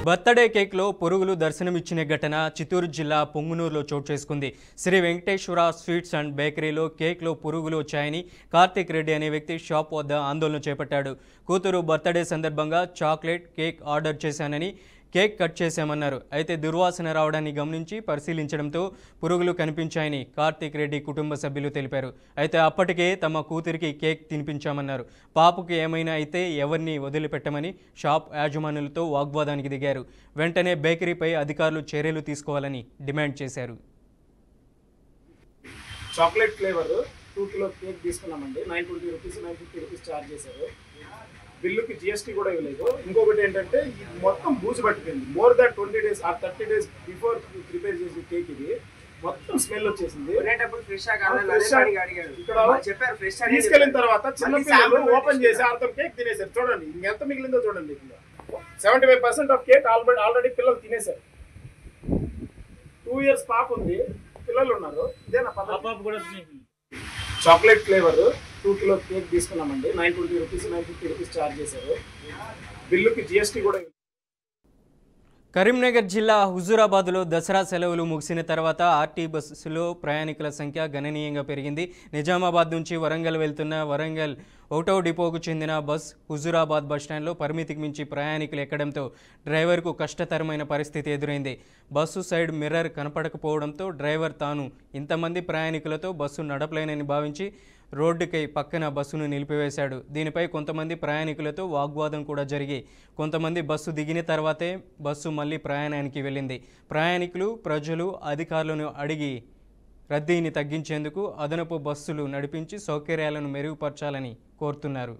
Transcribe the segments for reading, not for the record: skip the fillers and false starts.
Birthday కేక్లో పురుగులు దర్శనమిచ్చిన ఘటన చిత్తూరు జిల్లా పొంగునూరులో చోటు చేసుకుంది. శ్రీ వెంకటేశ్వర స్వీట్స్ అండ్ బేకరీలో కేక్లో పురుగులు వచ్చాయని కార్తిక్ రెడ్డి అనే వ్యక్తి షాప్ వద్ద ఆందోళన చేపట్టాడు. కూతురు బర్త్డే సందర్భంగా చాక్లెట్ కేక్ ఆర్డర్ చేశానని కేక్ కట్ చేశామన్నారు. అయితే దుర్వాసన రావడాన్ని గమనించి పరిశీలించడంతో పురుగులు కనిపించాయని కార్తిక్ రెడ్డి కుటుంబ సభ్యులు తెలిపారు. అయితే అప్పటికే తమ కూతురికి కేక్ తినిపించామన్నారు. పాపకు ఏమైనా అయితే ఎవరిని వదిలిపెట్టమని షాప్ యాజమానులతో వాగ్వాదానికి దిగారు. వెంటనే బేకరీపై అధికారులు చర్యలు తీసుకోవాలని డిమాండ్ చేశారు. చాక్లెట్ ఫ్లేవర్ 2 కిలో కేక్ తీసుకున్నామండి. 920 రూపీస్ 950 రూపీస్ ఛార్జ్ చేశారు. బిల్లుకి జిఎస్టీ కూడా ఇవ్వలేదు. ఇంకొకటి ఏంటంటే మొత్తం బూజు పట్టిపోయింది. More than 20 days or 30 days before prepare చేసిన కేక్ ఇది మొత్తం స్మెల్ వచ్చేసింది. తీసుకెళ్ళిన తర్వాత చిన్న పిల్లలు ఓపెన్ చేసి అర్థం కేక్ తినేశారు. చూడండి ఇంకెంత మిగిలిందో చూడండి. 75% ఆఫ్ కేక్ ఆల్రెడీ పిల్లలు తినేశారు. 2 years పాప ఉంది, పిల్లలు ఉన్నారు. ఇదేనా పద్ధతి? చాక్లెట్ ఫ్లేవర్ 2 కిలో కేక్ తీసుకున్నామండి. 920 రూపీస్ 950 రూపీస్ ఛార్జ్ చేశారు. బిల్లుకి జిఎస్టీ కూడా. కరీంనగర్ జిల్లా హుజూరాబాద్లో దసరా సెలవులు ముగిసిన తర్వాత ఆర్టీ బస్సులో ప్రయాణికుల సంఖ్య గణనీయంగా పెరిగింది. నిజామాబాద్ నుంచి వరంగల్ వెళ్తున్న వరంగల్ 1వ డిపోకు చెందిన బస్ హుజూరాబాద్ బస్టాండ్లో పరిమితికి మించి ప్రయాణికులు ఎక్కడంతో డ్రైవర్కు కష్టతరమైన పరిస్థితి ఎదురైంది. బస్సు సైడ్ మిర్రర్ కనపడకపోవడంతో డ్రైవర్ తాను ఇంతమంది ప్రయాణికులతో బస్సు నడపలేనని భావించి రోడ్డుకై పక్కన బస్సును నిలిపివేశాడు. దీనిపై కొంతమంది ప్రయాణికులతో వాగ్వాదం కూడా జరిగి కొంతమంది బస్సు దిగిన తర్వాతే బస్సు మళ్ళీ ప్రయాణానికి వెళ్ళింది. ప్రయాణికులు ప్రజలు అధికారులను అడిగి రద్దీని తగ్గించేందుకు అదనపు బస్సులు నడిపించి సౌకర్యాలను మెరుగుపరచాలని కోరుతున్నారు.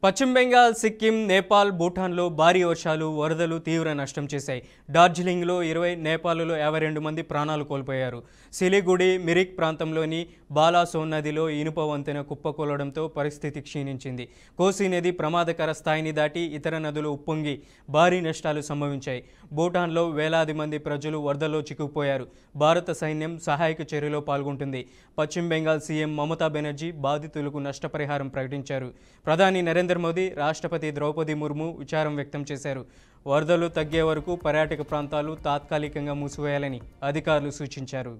పశ్చిమ బెంగాల్, సిక్కిం, నేపాల్, భూటాన్లో భారీ వర్షాలు, వరదలు తీవ్ర నష్టం చేశాయి. డార్జిలింగ్లో 20, నేపాల్లో 52 మంది ప్రాణాలు కోల్పోయారు. సిలిగుడి, మిరిక్ ప్రాంతంలోని బాలాసోన్ నదిలో ఇనుప వంతెన కుప్పకూలడంతో పరిస్థితి క్షీణించింది. కోసి నది ప్రమాదకర స్థాయిని దాటి ఇతర నదులు ఉప్పొంగి భారీ నష్టాలు సంభవించాయి. భూటాన్లో వేలాది మంది ప్రజలు వరదల్లో చిక్కుకుపోయారు. భారత సైన్యం సహాయక చర్యలో పాల్గొంటుంది. పశ్చిమ బెంగాల్ సీఎం మమతా బెనర్జీ బాధితులకు నష్టపరిహారం ప్రకటించారు. ప్రధాని నరేంద్ర మోదీ, రాష్ట్రపతి ద్రౌపది ముర్ము విచారం వ్యక్తం చేశారు. వరదలు తగ్గే వరకు పర్యాటక ప్రాంతాలు తాత్కాలికంగా మూసివేయాలని అధికారులు సూచించారు.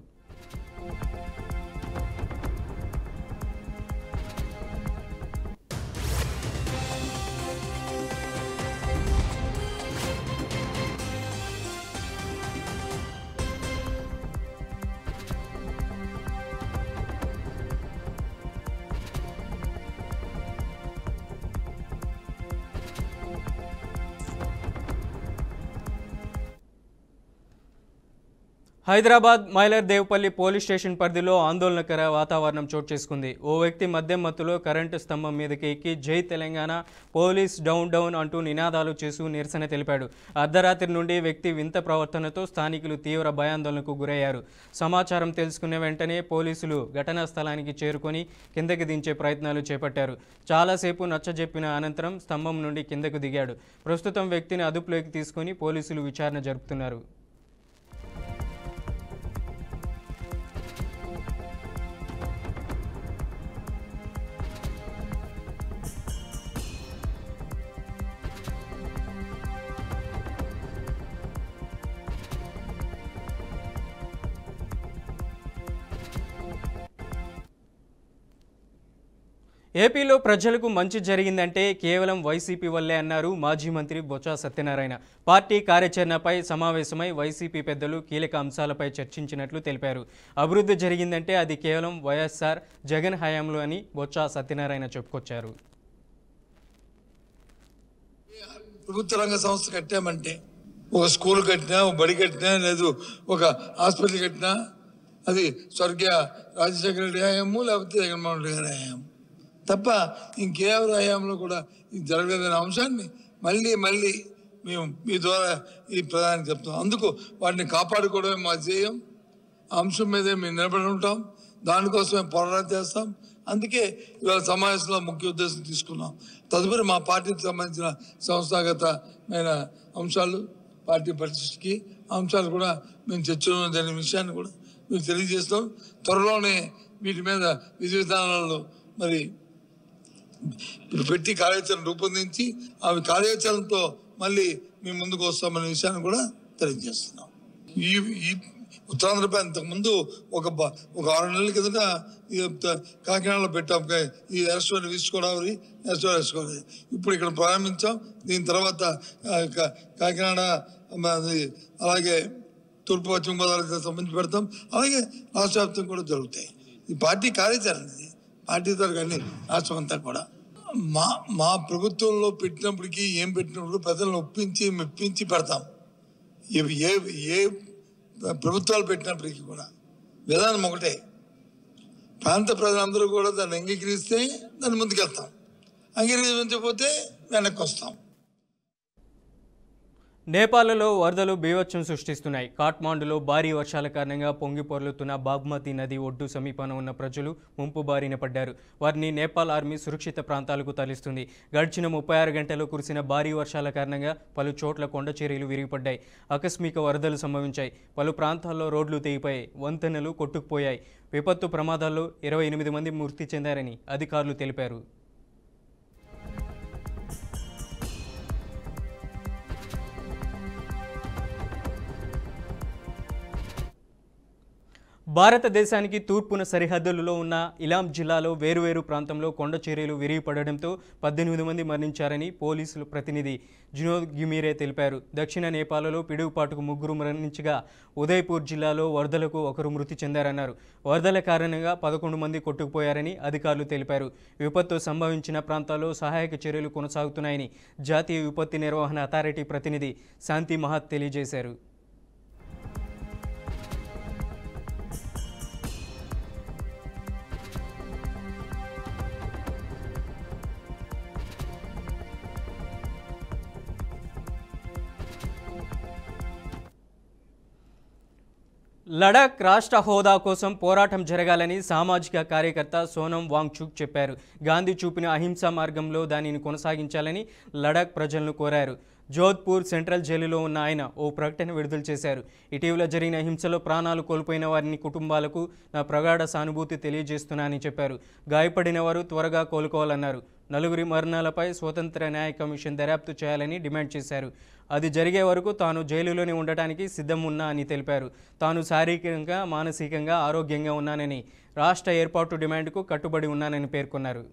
హైదరాబాద్ మైలర్దేవ్పల్లి పోలీస్ స్టేషన్ పరిధిలో ఆందోళనకర వాతావరణం చోటు చేసుకుంది. ఓ వ్యక్తి మద్యం మత్తులో కరెంటు స్తంభం మీదకి ఎక్కి జై తెలంగాణ, పోలీస్ డౌన్ డౌన్ అంటూ నినాదాలు చేస్తూ నిరసన తెలిపాడు. అర్ధరాత్రి నుండి వ్యక్తి వింత ప్రవర్తనతో స్థానికులు తీవ్ర భయాందోళనకు గురయ్యారు. సమాచారం తెలుసుకున్న వెంటనే పోలీసులు ఘటనా స్థలానికి చేరుకొని కిందకి దించే ప్రయత్నాలు చేపట్టారు. చాలాసేపు నచ్చజెప్పిన అనంతరం స్తంభం నుండి కిందకు దిగాడు. ప్రస్తుతం వ్యక్తిని అదుపులోకి తీసుకొని పోలీసులు విచారణ జరుపుతున్నారు. ఏపీలో ప్రజలకు మంచి జరిగిందంటే కేవలం వైసీపీ వల్లే అన్నారు మాజీ మంత్రి బొత్స సత్యనారాయణ. పార్టీ కార్యాచరణపై సమావేశమై వైసీపీ పెద్దలు కీలక అంశాలపై చర్చించినట్లు తెలిపారు. అభివృద్ధి జరిగిందంటే అది కేవలం వైఎస్ఆర్ జగన్ హయాంలో అని బొత్స సత్యనారాయణ చెప్పుకొచ్చారు. ప్రభుత్వ రంగ సంస్థ కట్టామంటే ఒక స్కూల్ కట్టినా, ఒక బడి కట్టినా, లేదు ఒక హాస్పిటల్ కట్టినా అది స్వర్గీయ రాజశేఖర రెడ్డి హయాంలో లేకపోతే జగన్మోహన్ రెడ్డి గారి హయాం తప్ప ఇంకెవరి హయాంలో కూడా ఇది జరగలేదనే అంశాన్ని మళ్ళీ మళ్ళీ మేము మీ ద్వారా ఈ ప్రధానికి చెప్తాం. అందుకు వాటిని కాపాడుకోవడమే మా ధ్యేయం. ఆ అంశం మీదే మేము నిలబడి ఉంటాం, దానికోసమే పోరాటం చేస్తాం. అందుకే ఇవాళ సమావేశంలో ముఖ్య ఉద్దేశం తీసుకున్నాం. తదుపరి మా పార్టీకి సంబంధించిన సంస్థాగతమైన అంశాలు, పార్టీ పరిస్థితికి అంశాలు కూడా మేము చర్చలో జరిగిన విషయాన్ని కూడా మీకు తెలియజేస్తాం. త్వరలోనే వీటి మీద విధి విధానాలు మరి పెట్టి కార్యాచరణ రూపొందించి అవి కార్యాచరణతో మళ్ళీ మేము ముందుకు వస్తామనే విషయాన్ని కూడా తెలియజేస్తున్నాం. ఈ ఉత్తరాంధ్రపై అంతకుముందు ఒక 6 నెలల కిందట కాకినాడలో పెట్టాం ఈ ఎరస్టోని విసుకోవడాలి, ఎరస్టోని ఇప్పుడు ఇక్కడ ప్రారంభించాం. దీని తర్వాత కాకినాడ అలాగే తూర్పు పశ్చిమ గోదావరికి సంబంధించి పెడతాం. అలాగే రాష్ట్ర వ్యాప్తంగా కూడా జరుగుతాయి. ఈ పార్టీ కార్యాచరణ, పార్టీ తరగతి అన్ని రాష్ట్రం అంతా కూడా మా ప్రభుత్వంలో పెట్టినప్పటికీ ఏం పెట్టినప్పుడు ప్రజలను ఒప్పించి మెప్పించి పెడతాం. ఏ ప్రభుత్వాలు పెట్టినప్పటికీ కూడా విధానం ఒకటే. ప్రాంత ప్రజలందరూ కూడా దాన్ని అంగీకరిస్తే దాన్ని ముందుకెళ్తాం, అంగీకరించకపోతే వెనక్కి వస్తాం. నేపాల్లో వరదలు బీభత్సం సృష్టిస్తున్నాయి. కాఠ్మాండులో భారీ వర్షాల కారణంగా పొంగి పొర్లుతున్న బాగ్మతి నది ఒడ్డు సమీపాన ఉన్న ప్రజలు ముంపు బారిన పడ్డారు. వారిని నేపాల్ ఆర్మీ సురక్షిత ప్రాంతాలకు తరలిస్తుంది. గడిచిన 36 గంటల్లో కురిసిన భారీ వర్షాల కారణంగా పలు చోట్ల కొండ చర్యలు విరిగిపడ్డాయి. ఆకస్మిక వరదలు సంభవించాయి. పలు ప్రాంతాల్లో రోడ్లు తెగిపోయాయి, వంతెనలు కొట్టుకుపోయాయి. విపత్తు ప్రమాదాల్లో 28 మంది మృతి చెందారని అధికారులు తెలిపారు. భారతదేశానికి తూర్పున సరిహద్దులలో ఉన్న ఇలాం జిల్లాలో వేరువేరు ప్రాంతంలో కొండ చర్యలు విరిగిపడడంతో 18 మంది మరణించారని పోలీసుల ప్రతినిధి జినోద్ గిమిరే తెలిపారు. దక్షిణ నేపాల్లో పిడుగుపాటుకు 3 మరణించగా ఉదయ్పూర్ జిల్లాలో వరదలకు 1 మృతి చెందారన్నారు. వరదల కారణంగా 11 మంది కొట్టుకుపోయారని అధికారులు తెలిపారు. విపత్తు సంభవించిన ప్రాంతాల్లో సహాయక చర్యలు కొనసాగుతున్నాయని జాతీయ విపత్తు నిర్వహణ అథారిటీ ప్రతినిధి శాంతి మహాత్ తెలియజేశారు. లడాక్ రాష్ట్ర హోదా కోసం పోరాటం జరగాలని సామాజిక కార్యకర్త సోనం వాంగ్చుక్ చెప్పారు. గాంధీ చూపిన అహింసా మార్గంలో దానిని కొనసాగించాలని లడాక్ ప్రజలను కోరారు. జోధ్పూర్ సెంట్రల్ జైలులో ఉన్న ఆయన ఓ ప్రకటన విడుదల చేశారు. ఇటీవల జరిగిన హింసలో ప్రాణాలు కోల్పోయిన వారిని కుటుంబాలకు నా ప్రగాఢ సానుభూతి తెలియజేస్తున్నానని చెప్పారు. గాయపడిన వారు త్వరగా కోలుకోవాలన్నారు. 4 మరణాలపై స్వతంత్ర న్యాయ కమిషన్ దర్యాప్తు చేయాలని డిమాండ్ చేశారు. అది జరిగే వరకు తాను జైలులోనే ఉండటానికి సిద్ధం ఉన్నా అని తెలిపారు. తాను శారీరకంగా, మానసికంగా ఆరోగ్యంగా ఉన్నానని, రాష్ట్ర ఏర్పాటు డిమాండ్కు కట్టుబడి ఉన్నానని పేర్కొన్నారు.